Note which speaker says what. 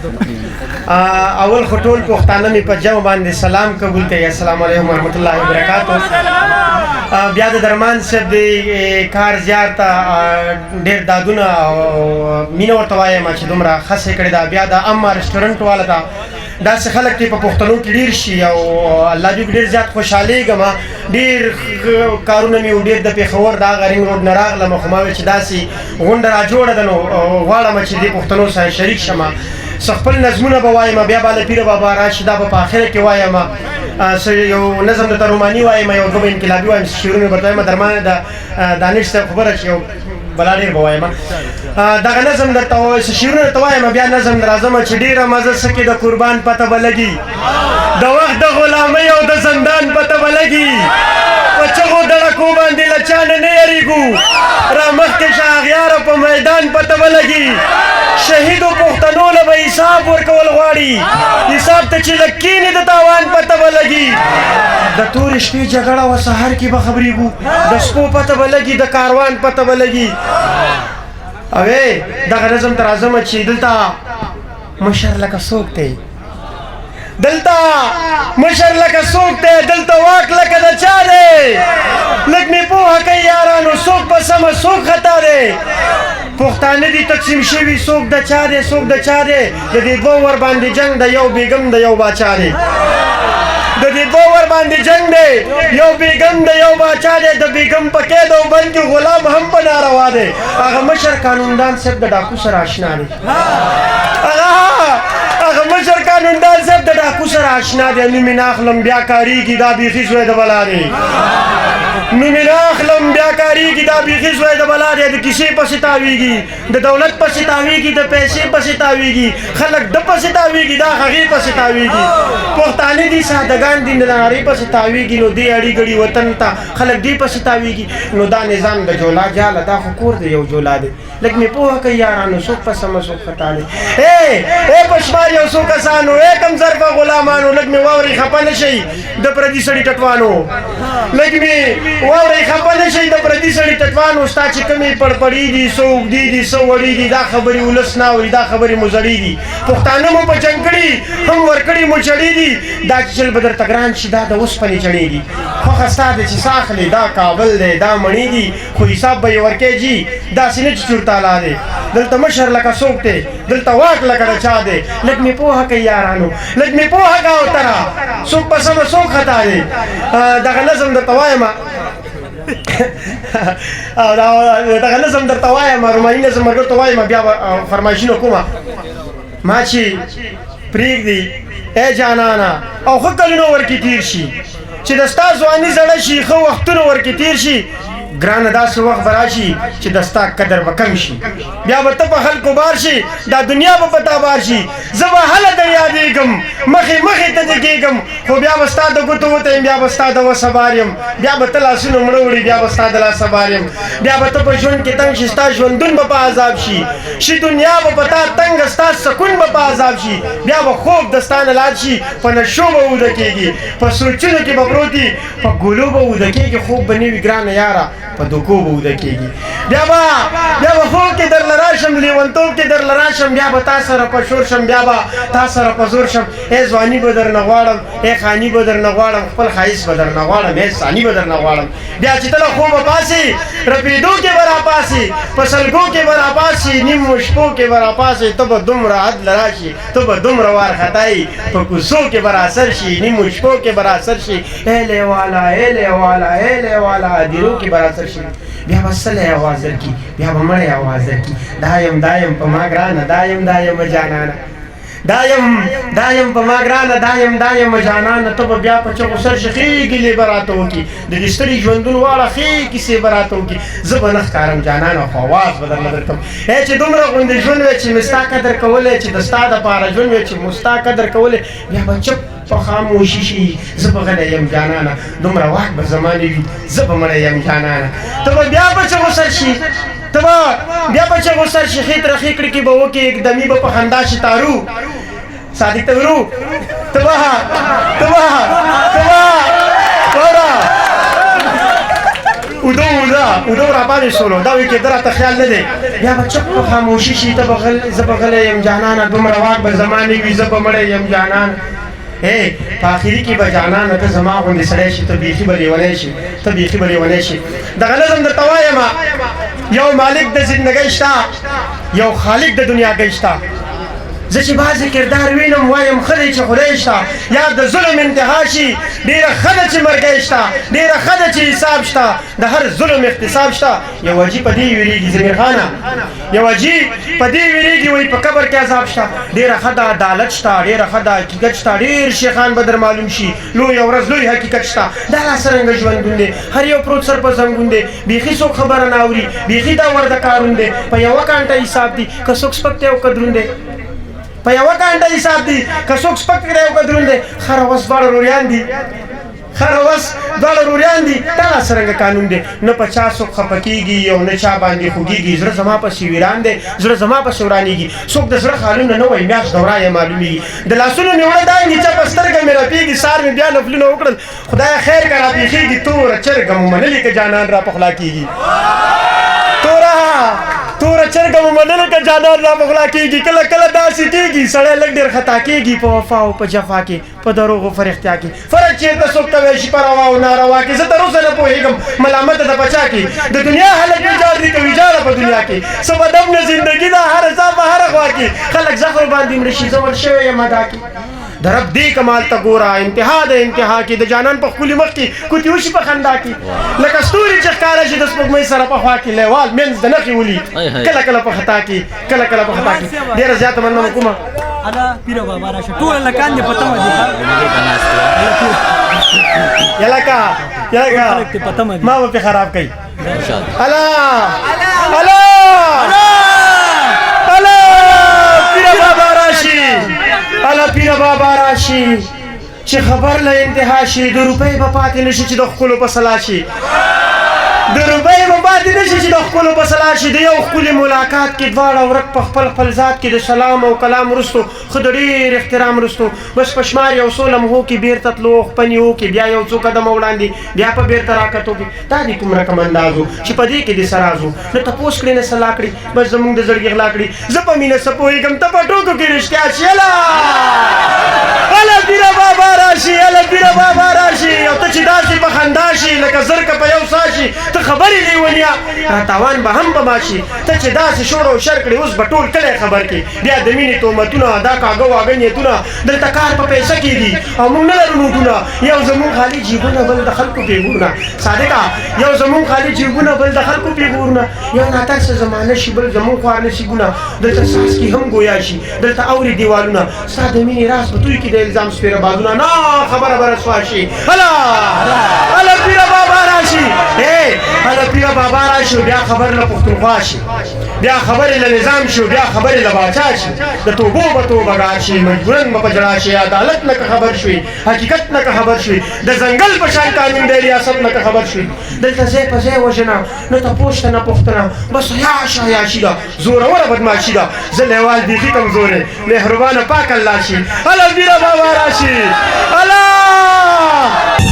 Speaker 1: اول خطول پښتانه می په جمع باندې سلام قبول کړئ. السلام علیکم ورحمت الله وبرکاتہ. بیا د درمان صاحب د کار زیارت ډیر دادونه او مینه ورته وایم چې دومره خاصه کړی دا. بیا د اما رستورانت والا دا داسې خلک چې په پښتنو کې ډیر شي او الله دې ډیر زیات خوشحالېږم. ډیر کارونه مې ډیر د پېښور د هغه رینګ روډ نه راغلم خو ما ویل چې داسې غونډه را جوړه ده نو غواړم چې دې پښتنو سره شریک شم. خپل نظمونه به وایم، بیا به له پیر بابا راشي دا به په آخره کې وایم. یو نظم د تروماني وایم، یو دوه انقلابي وایم، شعرونه به وایم. درمانه د دانش صاحب خبره چې یو بلا ډېر به وایم. دغه نظم درته وایم، شعرونه درته وایم، بیا نظم راځم چې ډېره مزه سکې د قربان پته به لګي، د وخت د غلامۍ او د زندان پته به لګي. په چغو دړکو باندې له چا نه یېرېږو، را مخکې شه اغیاره په میدان پته به لګي. شهیدو پښتنو له به حساب ورکول غواړي، حساب ته چې لږ کښېني د تاوان پته به لګي. د تورې شپې جګړه وه سهار کې به خبرېږو، د سپو پته به لګي، د کاروان پته به لګي. اوې دغه نظم ته راځم چې دلته مشر لکه څوک دی، دلته مشر لکه څوک دی، دلته واک لکه د چا دی. لږ مې پوهه کوي یارانو، څوک په سمه څوک خطا دی. پښتانه دي تقسیم شوي، څوک د چا دی څوک د چا دی. د دې دوه ور باندې جنګ د یو بیګم د یو باچا دی. د دې دوه ور باندې جنګ دی، یو بیګم د یو باچا دی. د بیګم په قید او بند کې غلام هم په ناروا دی. هغه مشر قانوندان صاحب د ډاکو سره اشنا دی. هغه مشر قانوندان صاحب د ډاکو سره اشنا دی. نوم یې نه اخلم بیا کارېږي، دا بیخي زوی د بلا دی. نوم یې نه اخلم بیا کارېږي، دا بیخي زوی د بلا دی. د کیسې پسې تاویږي، د دولت پسې تاویږي، د پیسې پسې تاویږي. خلک د پسې تاویږي، دا هغې پسې تاویږي. پښتانه دي سادهګان دي، د نارې پسې تاویږي. نو دې اړي ګړي وطن ته خلک دې پسې تاویږي. نو دا نظام د جولا جاله، دا خو کور دی یو جولا دی. لږ مې پوهه کوي یارانو، څوک په سمه څوک خطا دی. ای پشمار یو څو کسانو، ای کم ظرفه غلامانو، لږ مې واورئ خفه نه شئ د پردي سړي ټټوانو. لږ مې واورئ خفه نه شئ د پردي سړي ټټوانو. ستا چې کومې پړپړي دي، څه اوږدي دي، څه وړي دي، دا خبرې ولس نه اوري، دا خبرې مو زړې دي. پښتانه مو په جنګ کړي، هم ورکړي مو چړې دي. دا چې چل به درته ګران شي، دا د اوسپنې چڼې دي. خوښه ستا ده چې څه اخلې، دا کابل دی، دا مڼې دي، خو حساب به یې ورکوې جي. داسې نه چې چورتالا دی. دلته مشر لکه څوک دی، دلته واک لکه د چا دی. لږ مې پوهه کوي یارانو، لږ مې پوهه کوه اوتره، څوک په سمه څوک خطا دی. دغه نظم درته وایم، دغه نظم درته وایم، روماني نظم ملګرو ته وایم. بیا به فرمایشونه کومه ما چې پرېږدي ای جانانه، او ښه کلونه ورکې تېر شي، چې د ستا ځواني زړه شي، ښه وختونه ورکې تېر شي. ګرانه داسې وخت به راشي چې د ستا قدر به کم شي. بیا به ته په خلکو بار شي، دا دنیا به په تا بار شي. زه به هله در یادېږم، مخې مخې ته دې کېږم، خو بیا به ستا د ګوتو وته یم، بیا به ستا د وسه بار یم. بیا به ته لاسونه مړه وړي، بیا به ستا د لاسه بار یم. بیا به ته په ژوند کې تنګ شي، ستا ژوندون به په عذاب شي. شي دنیا به په تا تنګه، ستا سکون به په عذاب شي. بیا به خوب د ستا نه لاړ شي، په نشو به وده کېږي، په سوچونو کې به پروت وي، په ګولو به وده کېږي. خوب به نه وي ګرانه یاره، په دوکو به وده کېږي. بیا به خوب کې درله راشم، لیونتوب کې درله راشم، بیا به تا سره په شور شم، بیا به تا سره په زور شم. ای ځواني به درنه غواړم، ای خاني به درنه غواړم، خپل ښایست به درنه غواړم، ای ثاني به درنه غواړم. بیا چې ته له خوبه پاسې، رپېدو کې به راپاسې، په سلګو کې به راپاسې، نیمو شپو کې به راپاسې. ته به دومره عدل راشي، ته به دومره وارخطایي، په کوڅو کې به راسر شي، نیمو شپو کې به راسر شي. ای لیواله ای لیواله ای لیواله، دیرو کې به راسر شي. بیا به سلی اواز درکړي، بیا به مړی اواز درکړي. دایم په ما ګرانه، دایم جانانه، دایم په ما ګرانه، دایم جانانه. ته به بیا په چغو سر شي، ښې ګیلې به راته وکړي، د دې ستړي ژوندون واړه ښې کیسې به راته وکړي. زه به نه ښکارم جانانه، خو اواز به درله درکړم. ای چې دومره غوندې ژوند وی چې مې ستا قدر کولی، چې د ستا دپاره ژوند وی چې مو ستا قدر کولی، بیا به چپ په خاموشي شي. زه به غلی یم جانانه، دومره واک به زما نه وي، زه به مړی یم جانانه. ته به بیا په چغو سر شي، ته به بیا په چغو سر شي، ښې ترخې کړکې به وکړې، اقدمي به په خندا شي تارو. صادق ته ورو، ته به ودو را باندې شولو دا وایي کېده راته خیال نه دی بیا به چپ په خاموشي شي ته به زه به غلی یم جانانه دومره واک به زما نه وي زه به مړی یم جانان په آخري کې به جانانه ته زما غوندې سړی شي ته بیخي به لیونی شي ته بیخي به لیونی شي دغه نظم درته وایم یو مالک د زندګۍ شته یو خالق د دنیاګۍ شته زه چې بعضې کردار وینم وایم ښه دی چې خدای شته یا د ظلم انتها شي ډېره ښه ده چې مرګی شته ډېره ښه ده چې حساب شته د هر ظلم احتساب شته یو حاجي په دې ویرېږي زمیر خانه یو حاجي په دې ویرېږي وایي په قبر کې عذاب شته ډېره ښه ده عدالت شته ډېره ښه ده حقیقت شته ډېر شیخان به در معلوم شي لویه ورځ لوی حقیقت شته دا لا څرنګه ژوندون دی هر یو پروت سر په زنګون دی بیخي څوک خبره نه اوري بیخي دا ورده کارون دی په یوه کانټه حساب دی که څوک سپک دی او که دروند دی په یوه کانټه حساب دی که څوک سپک دی او که دروند دی خره وس دواړه روریان دي خره وس دواړه روریان دي دا لا څرنګه قانون دی نه په چا څوک خفه کېږي او نه چا باندې خوږېږي زړه زما پسې ویران دی زړه زما پسې ورانېږي څوک د زړه خالونه نه وایي میاشت دوره یې معلومېږي د لاسونو مې وړه دا نیچه په سترګه مې رپېږي سار مې بیا نفلونه وکړل خدایه خیر که راپېښېږي توره چرګه مو منلې که جانان را پخلا کېږي توره چرګه مو منلې که جانان را پخلا کېږي کله کله داسې کېږي سړی لږ ډېر خطا کېږي په وفا او په جفا کې په دروغو فرښتیا کې فرق چېرته څوک ته وایي شي په روا او ناروا کې زه تر اوسه نه پوهېږم ملامته د بچا کې د دنیا هلک ویجاړ دي که ویجاړه په دنیا کې څه به دم نه زندګي ده هر ځا په هره خوا کې خلک زخم باندې مړه شي زه ور شوی یم ادا کې د رب دې کمال ته ګوره انتها د انتها کې د جانان په ښکلي مخ کې کوتې وشي په خندا کې لکه ستوري چې ښکاره شي د سپوږمۍ سره په خوا کې لیوال منځ د نښې ولي کله کله په خطا کې کله کله په خطا کې ډېره زیاته مننه کومه
Speaker 2: الا پیره بابا راشه ټول لکان دې پته مې
Speaker 1: یلکا ما به پې خراب کوي الا پیره بابا راشي الا پیره بابا راشي چې خبر له انتها شي د روپۍ به پاتې نه شي چې د ښکلو په سلا شي د روپۍ به پاتې نه شي چې د ښکلو په سلا شي د یو ښکلي ملاقات کې دواړه ورک په خپل خپل ذات کې د سلام او کلام وروستو ښه د ډېر احترام وروستو بس په شمار یو څو لمحو کې بېرته تلو خپنې وکړي بیا یو څو قدمه وړاندې بیا په بېرته راکتو کې دا دې کوم رقم انداز و چې په دې کې دې سراز و نه تپوس کړې نه سلا کړي بس زمونږ د زړګي غلا کړي زه په مینه څه پوهېږم ته په ټوکو کې رښتیا شي اله پیره بابا راشي اله پیره بابا راشي او ته چې داسې په خندا شي لکه زرکه په یو سا شي ته خبرې لیونیا راتاوان به هم به ماشي ته چې داسې شور او شر کړې اوس به ټول کلی خبر کړي بیا د مینې تهمتونه دا کاږه واږه نیتونه دلته کار په پیسه کېږي او موږ نه لرو نوټونه یو زمونږ خالي جیبونه بل د خلکو پیغورونه صادقه یو زمونږ خالي جیبونه بل د خلکو پیغورونه یو ناترسه زمانه شي بل زمونږ خوار نصیبونه دلته څاڅکي هم ګویا شي دلته اوري دیوالونه ستا د مینې راز په توی کې د الزام سپېره بازونه نه خبره به رسوا شي هله پیره بابا راشي هله پیره بابا راشي بیا خبر له پښتونخوا شي بیا خبرې له نظام شي بیا خبرې له باچا شي د توبو به توبهګار شي مجبورن به په ژړا شي عدالت نه که خبر شوي حقیقت نه که خبر شوي د ځنګل په شان قانون دی ریاست نه که خبر شوي دلته ځای په ځای وژنه نه تپوس ته نه پوښتنه بس عیاشي ده زوروره بدماشي ده زه لیوال بیخي کمزورې مهربانه پاک الله شي هله پیره بابا راشي الله